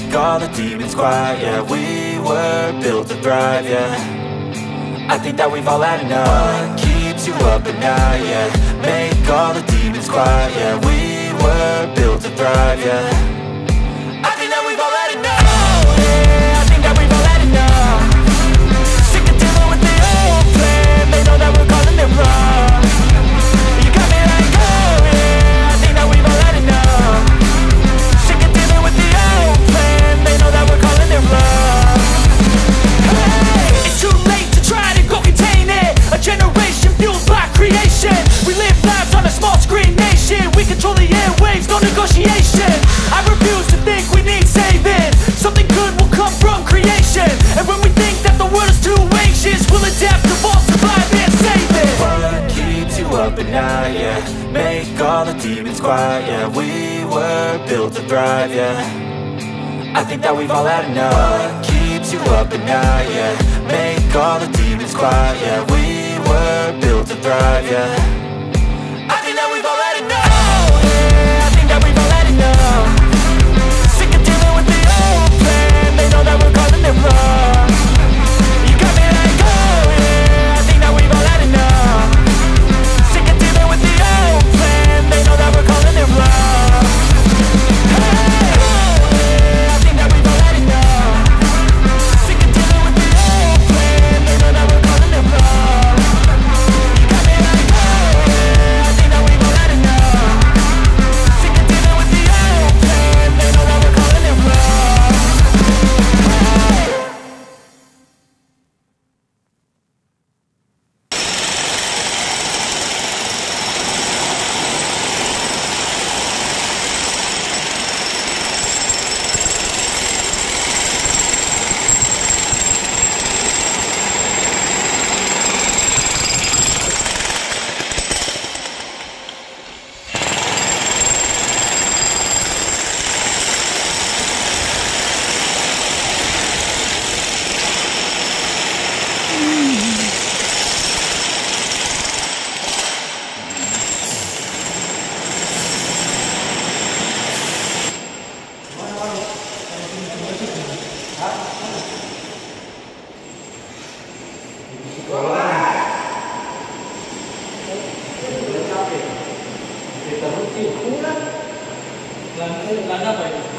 make all the demons quiet. Yeah, we were built to thrive, yeah. I think that we've all had enough. What keeps you up at night, yeah. Make all the demons quiet, yeah. We were built to thrive, yeah. I think that we've all had enough. Oh, yeah, I think that we've all had enough. Sick of dealing with the old plan. They know that we're calling it wrong. You got me like, oh yeah, I think that we've all had enough. Sick of dealing with the old plan. They know that we're calling it wrong. Hey, it's too late to try to go contain it. A generation fueled by creation. We live lives on a small screen nation. We control the airwaves, no negotiation. I refuse to think we need saving. Something good will come from creation. And when we think that the world is too anxious, we'll adapt, evolve, survive and save it. What keeps you up at night, yeah. Make all the demons quiet, yeah. We were built to thrive, yeah. I think that we've all had enough. What keeps you up at night, yeah. Make all the demons quiet, yeah. We were built to thrive, yeah. I think that we've all had enough. Oh, yeah, I think that we've all had enough. Sick of dealing with the old plan. They know that we're calling it wrong. You got me like, oh yeah, I think that we've all had enough. Sick of dealing with the old plan. They know that we're calling it wrong. Hey, oh yeah, I think that we've all had enough. Sick of dealing with the old plan. They know that we're calling it wrong. You got me like, oh yeah, I think that we've all had enough. Sick of dealing with the old plan. They know that we're calling it wrong. Lan apa ini?